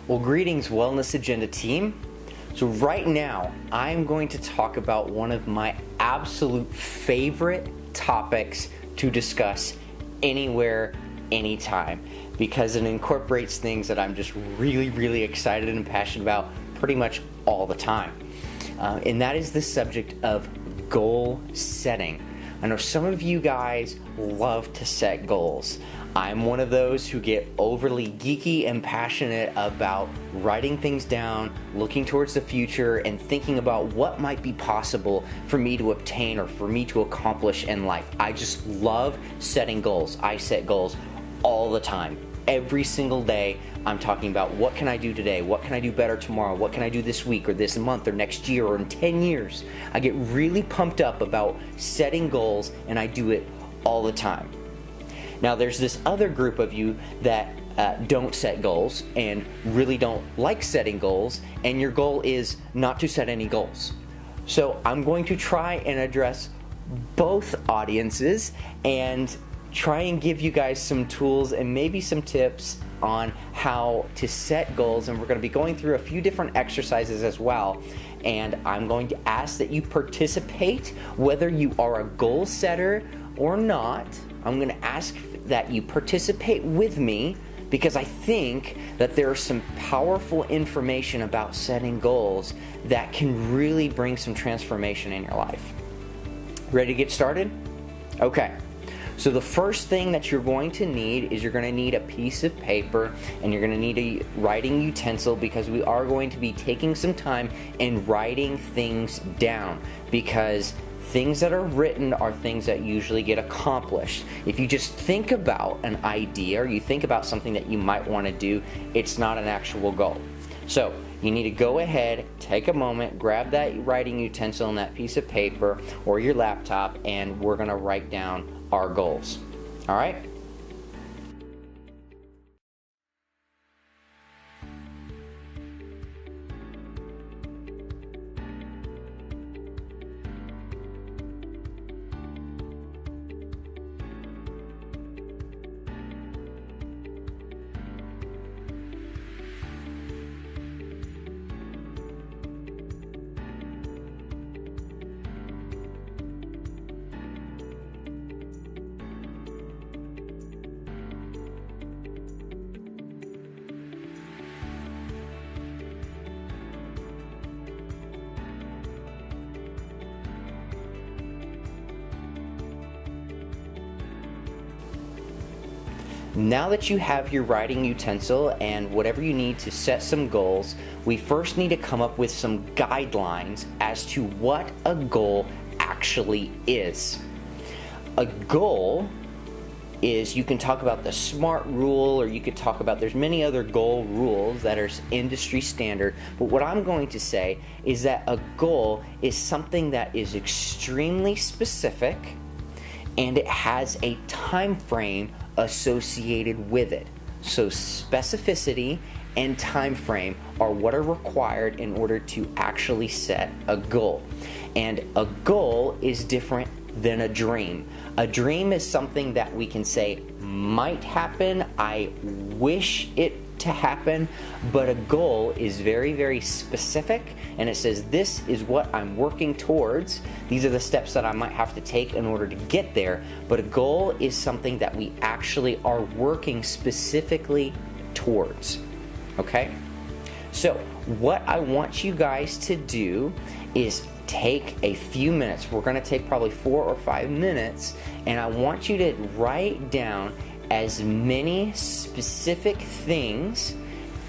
Well, greetings, Wellness Agenda team. So right now, I'm going to talk about one of my absolute favorite topics to discuss anywhere, anytime, because it incorporates things that I'm just really excited and passionate about pretty much all the time. And that is the subject of goal setting. I know some of you guys love to set goals. I'm one of those who get overly geeky and passionate about writing things down, looking towards the future, and thinking about what might be possible for me to obtain or for me to accomplish in life. I just love setting goals. I set goals all the time. Every single day, I'm talking about what can I do today? What can I do better tomorrow? What can I do this week or this month or next year or in 10 years? I get really pumped up about setting goals, and I do it all the time. Now, there's this other group of you that don't set goals and really don't like setting goals, and your goal is not to set any goals. So I'm going to try and address both audiences and try and give you guys some tools and maybe some tips on how to set goals, and we're going to be going through a few different exercises as well. And I'm going to ask that you participate whether you are a goal setter or not. I'm going to ask that you participate with me because I think that there is some powerful information about setting goals that can really bring some transformation in your life. Ready to get started? Okay. So the first thing that you're going to need is you're going to need a piece of paper, and you're going to need a writing utensil, because we are going to be taking some time and writing things down, because things that are written are things that usually get accomplished. If you just think about an idea or you think about something that you might want to do, it's not an actual goal. So you need to go ahead, take a moment, grab that writing utensil and that piece of paper or your laptop, and we're going to write down our goals. All right? Now that you have your writing utensil and whatever you need to set some goals, we first need to come up with some guidelines as to what a goal actually is. A goal is, you can talk about the SMART rule, or you could talk about, there's many other goal rules that are industry standard, but what I'm going to say is that a goal is something that is extremely specific and it has a time frame associated with it. So specificity and time frame are what are required in order to actually set a goal. And a goal is different than a dream. A dream is something that we can say might happen, I wish it to happen, but a goal is very specific, and it says this is what I'm working towards. These are the steps that I might have to take in order to get there, but a goal is something that we actually are working specifically towards. Okay? So what I want you guys to do is take a few minutes. We're going to take probably 4 or 5 minutes, and I want you to write down as many specific things,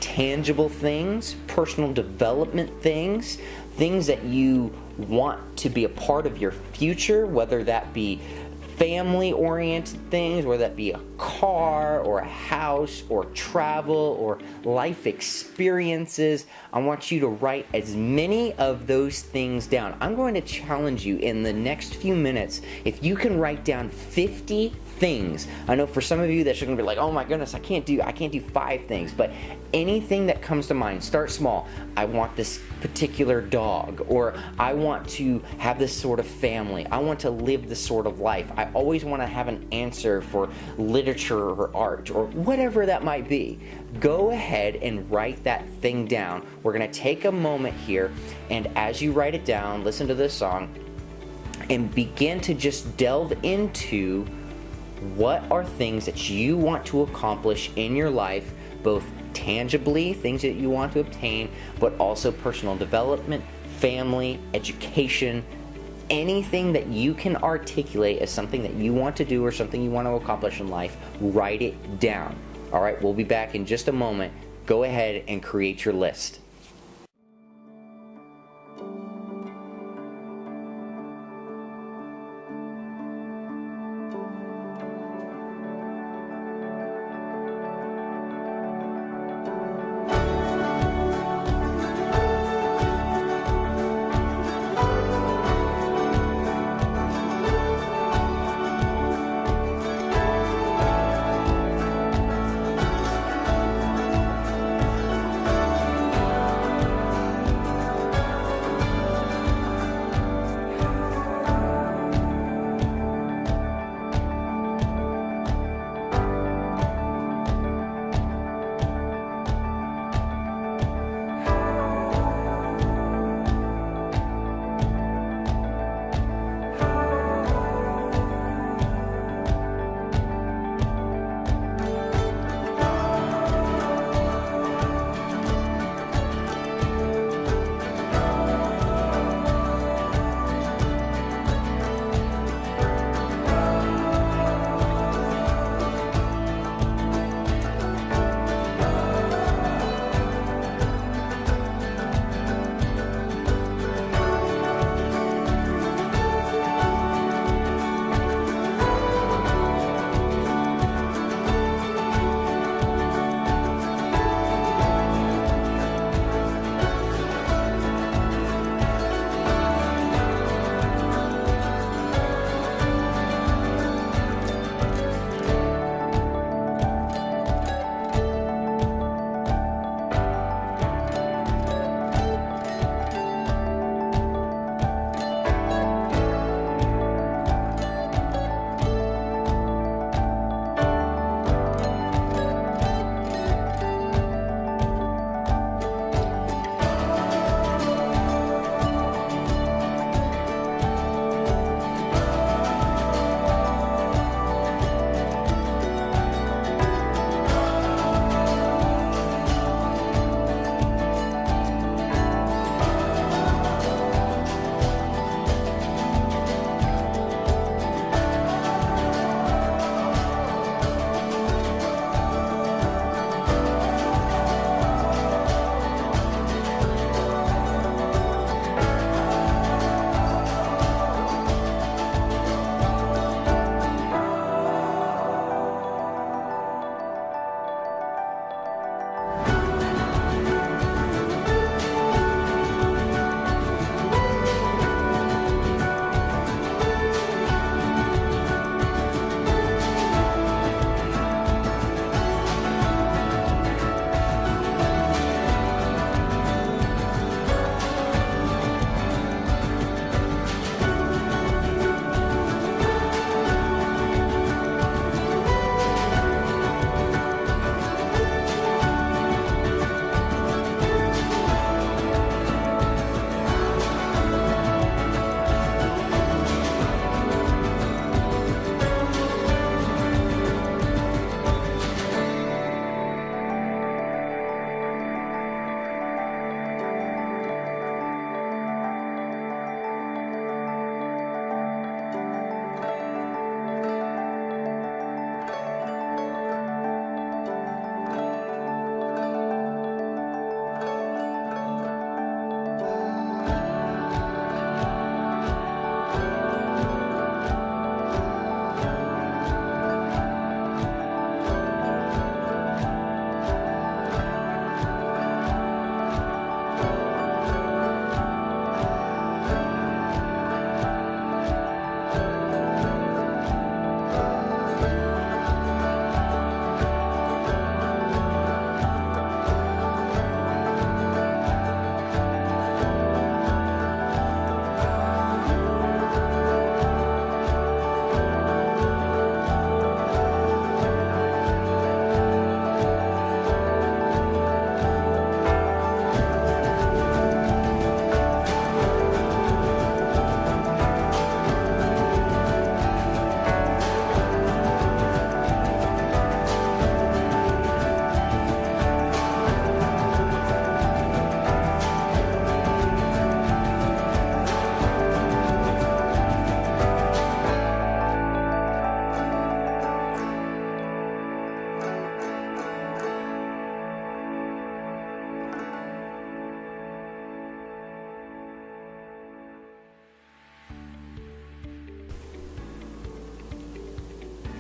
tangible things, personal development things, things that you want to be a part of your future, whether that be family-oriented things, whether that be a car or a house or travel or life experiences. I want you to write as many of those things down. I'm going to challenge you in the next few minutes, if you can write down 50 things. I know for some of you that's going to be like, oh my goodness, I can't do 5 things, but anything that comes to mind, start small. I want this particular dog, or I want to have this sort of family. I want to live this sort of life. I always want to have an answer for literature or art or whatever that might be. Go ahead and write that thing down. We're going to take a moment here, and as you write it down, listen to this song and begin to just delve into what are things that you want to accomplish in your life, both tangibly, things that you want to obtain, but also personal development, family, education, anything that you can articulate as something that you want to do or something you want to accomplish in life. Write it down. All right, we'll be back in just a moment. Go ahead and create your list.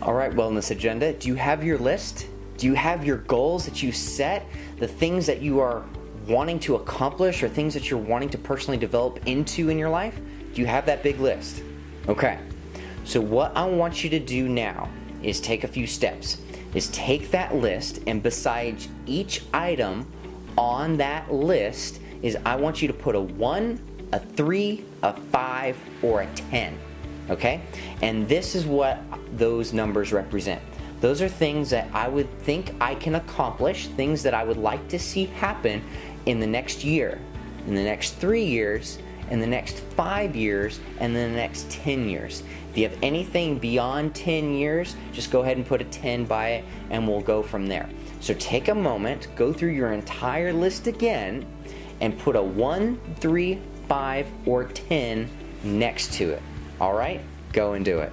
All right, wellness agenda. Do you have your list? Do you have your goals that you set? The things that you are wanting to accomplish or things that you're wanting to personally develop into in your life? Do you have that big list? Okay. So what I want you to do now is take a few steps. Is take that list, and besides each item on that list is I want you to put a 1, a 3, a 5, or a 10. Okay? And this is what those numbers represent. Those are things that I would think I can accomplish, things that I would like to see happen in the next year, in the next 3 years, in the next 5 years, and then the next 10 years. If you have anything beyond 10 years, just go ahead and put a 10 by it and we'll go from there. So take a moment, go through your entire list again, and put a 1, 3, 5, or 10 next to it. All right? Go and do it.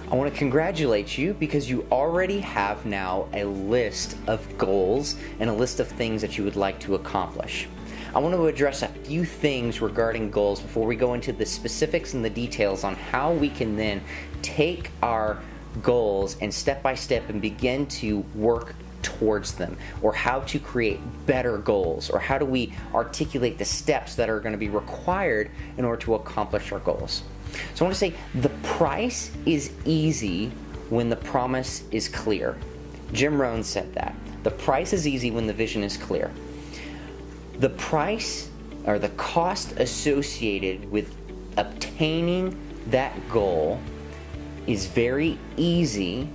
I want to congratulate you because you already have now a list of goals and a list of things that you would like to accomplish. I want to address a few things regarding goals before we go into the specifics and the details on how we can then take our goals and step by step and begin to work towards them, or how to create better goals, or how do we articulate the steps that are going to be required in order to accomplish our goals. So I want to say the price is easy when the promise is clear. Jim Rohn said that. The price is easy when the vision is clear. The price or the cost associated with obtaining that goal is very easy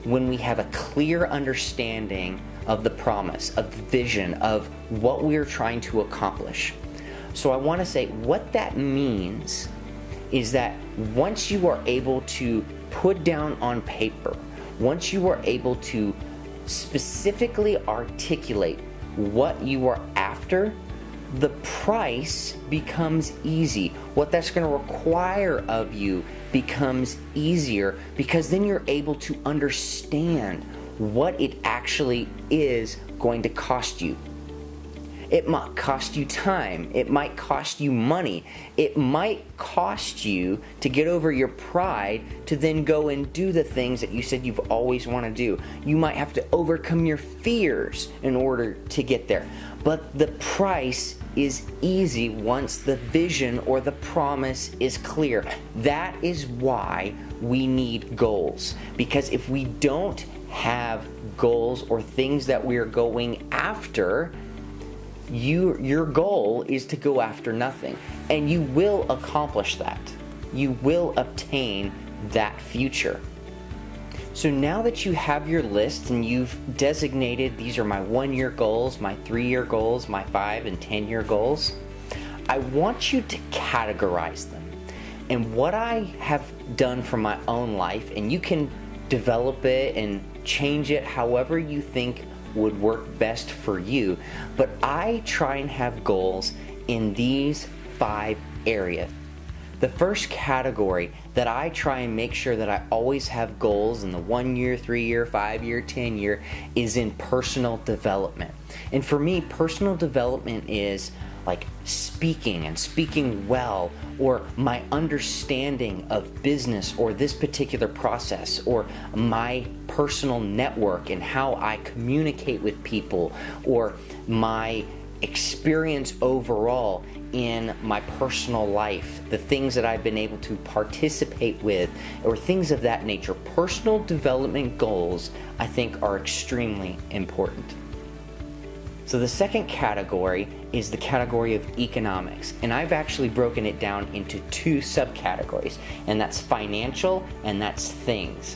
when we have a clear understanding of the promise, of the vision, of what we're trying to accomplish. So I want to say what that means is that once you are able to put down on paper, once you are able to specifically articulate what you are after, the price becomes easy. What that's going to require of you becomes easier, because then you're able to understand what it actually is going to cost you. It might cost you time. It might cost you money. It might cost you to get over your pride to then go and do the things that you said you've always want to do. You might have to overcome your fears in order to get there. But the price is easy once the vision or the promise is clear. That is why we need goals. Because if we don't have goals or things that we are going after, your goal is to go after nothing, and you will accomplish that. You will obtain that future. So now that you have your list and you've designated these are my 1-year goals, my 3-year goals, my 5 and 10-year goals, I want you to categorize them. And what I have done for my own life, and you can develop it and change it however you think would work best for you, but I try and have goals in these 5 areas. The first category that I try and make sure that I always have goals in the 1-year, 3-year, 5-year, 10-year is in personal development. And for me, personal development is like speaking and speaking well, or my understanding of business or this particular process, or my personal network and how I communicate with people, or my experience overall in my personal life, the things that I've been able to participate with, or things of that nature. Personal development goals, I think, are extremely important. So the second category is the category of economics, and I've actually broken it down into 2 subcategories, and that's financial and that's things.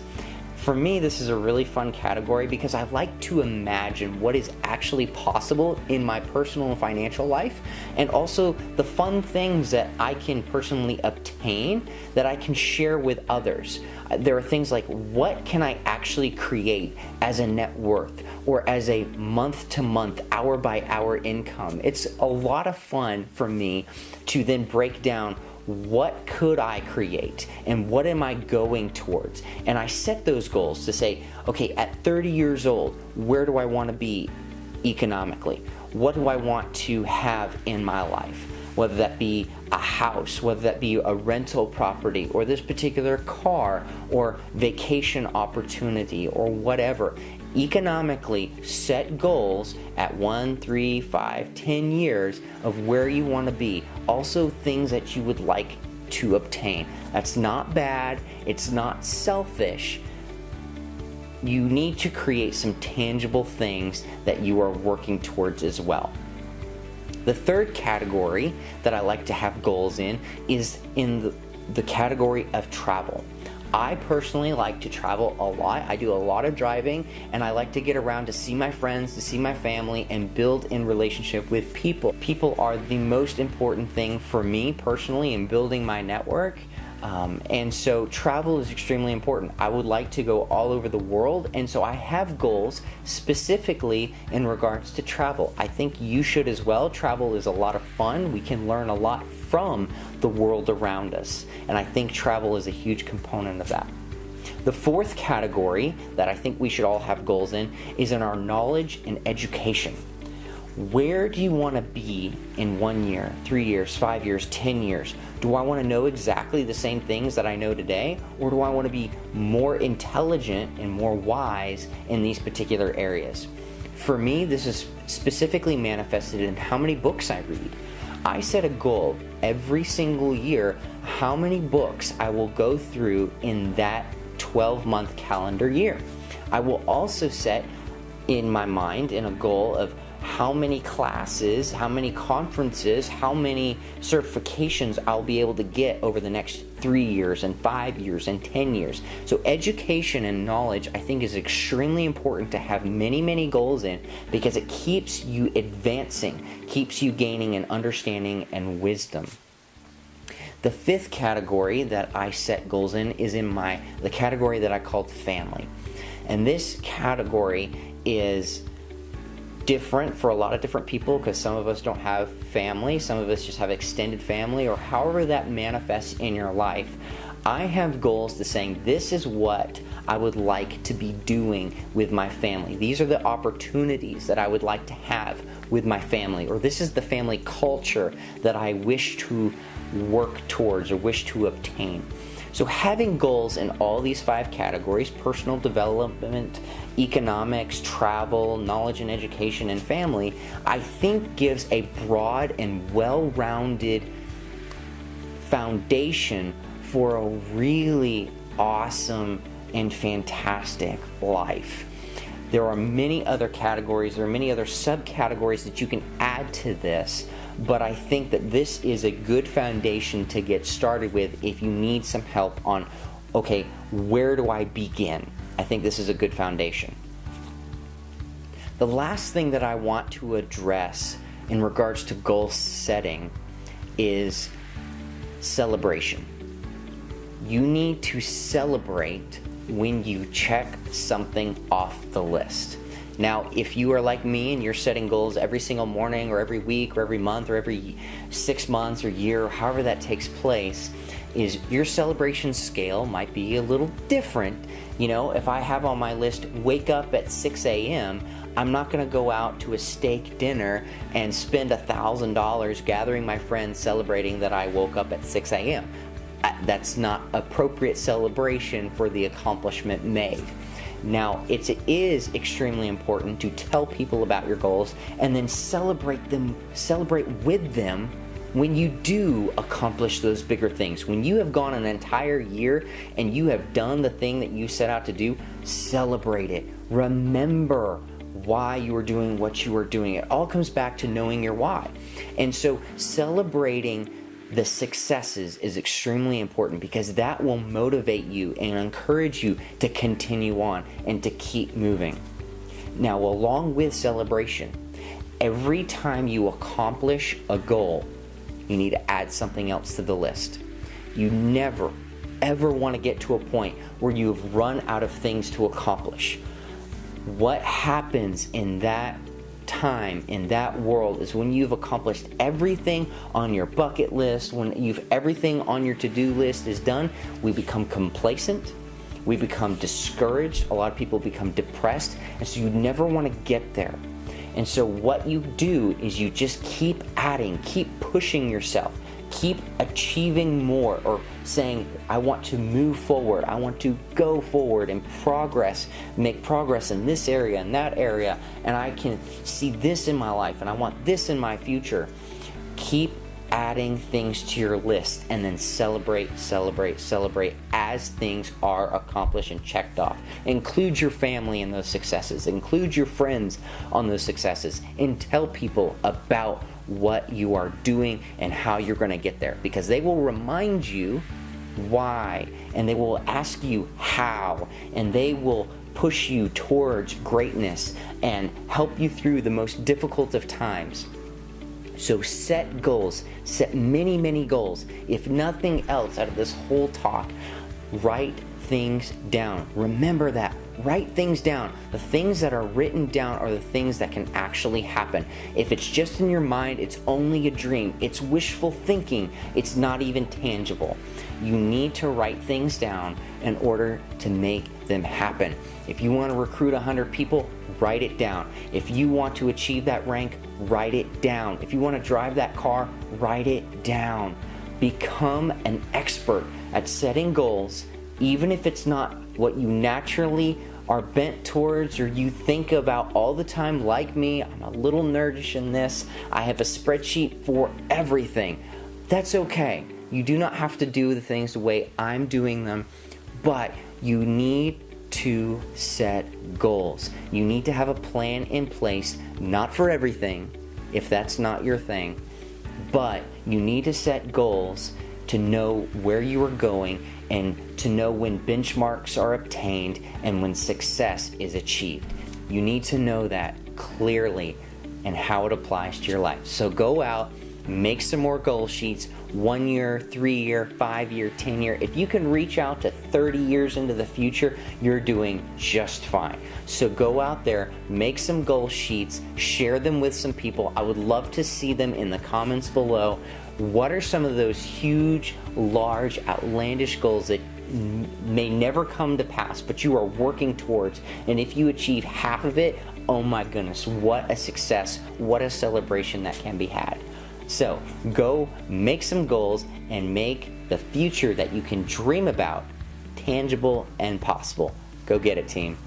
For me, this is a really fun category because I like to imagine what is actually possible in my personal and financial life, and also the fun things that I can personally obtain that I can share with others. There are things like, what can I actually create as a net worth or as a month-to-month, hour-by-hour income? It's a lot of fun for me to then break down what could I create and what am I going towards? And I set those goals to say, okay, at 30 years old, where do I want to be economically? What do I want to have in my life? Whether that be a house, whether that be a rental property, or this particular car, or vacation opportunity, or whatever. Economically, set goals at 1, 3, 5, 10 years of where you want to be. Also, things that you would like to obtain. That's not bad. It's not selfish. You need to create some tangible things that you are working towards as well. The third category that I like to have goals in is in the category of travel. I personally like to travel a lot. I do a lot of driving, and I like to get around to see my friends, to see my family, and build in relationship with people. People are the most important thing for me personally in building my network. And so travel is extremely important. I would like to go all over the world, and so I have goals specifically in regards to travel. I think you should as well. Travel is a lot of fun. We can learn a lot from the world around us, and I think travel is a huge component of that. The fourth category that I think we should all have goals in is in our knowledge and education. Where do you want to be in 1 year, 3 years, 5 years, 10 years? Do I want to know exactly the same things that I know today, or do I want to be more intelligent and more wise in these particular areas? For me, this is specifically manifested in how many books I read. I set a goal every single year how many books I will go through in that 12-month calendar year. I will also set in my mind in a goal of how many classes, how many conferences, how many certifications I'll be able to get over the next 3 years and 5 years and 10 years. So education and knowledge, I think, is extremely important to have many, many goals in, because it keeps you advancing, keeps you gaining an understanding and wisdom. The fifth category that I set goals in is in the category that I called family. And this category is different for a lot of different people, because some of us don't have family, some of us just have extended family, or however that manifests in your life. I have goals to saying, this is what I would like to be doing with my family. These are the opportunities that I would like to have with my family, or this is the family culture that I wish to work towards or wish to obtain. So having goals in all these 5 categories, personal development, economics, travel, knowledge and education, and family, I think gives a broad and well-rounded foundation for a really awesome and fantastic life. There are many other categories, there are many other subcategories that you can add to this, but I think that this is a good foundation to get started with if you need some help on okay, where do I begin? I think this is a good foundation. The last thing that I want to address in regards to goal setting is celebration. You need to celebrate when you check something off the list. Now, if you are like me and you're setting goals every single morning or every week or every month or every 6 months or year, however that takes place, is your celebration scale might be a little different. You know, if I have on my list, wake up at 6 a.m., I'm not going to go out to a steak dinner and spend $1,000 gathering my friends celebrating that I woke up at 6 a.m. That's not appropriate celebration for the accomplishment made. Now, it is extremely important to tell people about your goals and then celebrate with them when you do accomplish those bigger things. When you have gone an entire year and you have done the thing that you set out to do, celebrate it. Remember why you are doing what you are doing. It all comes back to knowing your why. And so celebrating the successes is extremely important because that will motivate you and encourage you to continue on and to keep moving. Now, along with celebration, every time you accomplish a goal, you need to add something else to the list. You never, ever want to get to a point where you've run out of things to accomplish. What happens in that time, in that world, is when you've accomplished everything on your bucket list, when everything on your to-do list is done, we become complacent, we become discouraged, a lot of people become depressed, and so you never want to get there. And so what you do is you just keep adding, keep pushing yourself, keep achieving more, or saying, I want to move forward, I want to go forward and progress, make progress in this area and that area, and I can see this in my life and I want this in my future. Keep adding things to your list and then celebrate as things are accomplished and checked off. Include your family in those successes, include your friends on those successes, and tell people about what you are doing and how you're going to get there, because they will remind you why, and they will ask you how, and they will push you towards greatness and help you through the most difficult of times. So set goals, set many, many goals. If nothing else out of this whole talk, write things down. Remember that. Write things down. The things that are written down are the things that can actually happen. If it's just in your mind, it's only a dream. It's wishful thinking. It's not even tangible. You need to write things down in order to make them happen. If you want to recruit 100 people, write it down. If you want to achieve that rank, write it down. If you want to drive that car, write it down. Become an expert at setting goals, even if it's not what you naturally are bent towards or you think about all the time. Like me, I'm a little nerdish in this. I have a spreadsheet for everything. That's okay. You do not have to do the things the way I'm doing them, but you need to set goals. You need to have a plan in place, not for everything, if that's not your thing, but you need to set goals to know where you are going and to know when benchmarks are obtained and when success is achieved. You need to know that clearly and how it applies to your life. So go out, make some more goal sheets, 1 year, 3 year, 5 year, 10 year. If you can reach out to 30 years into the future, you're doing just fine. So go out there, make some goal sheets, share them with some people. I would love to see them in the comments below. What are some of those huge, large, outlandish goals that may never come to pass, but you are working towards? And if you achieve half of it, oh my goodness, what a success, what a celebration that can be had. So go make some goals and make the future that you can dream about tangible and possible. Go get it, team.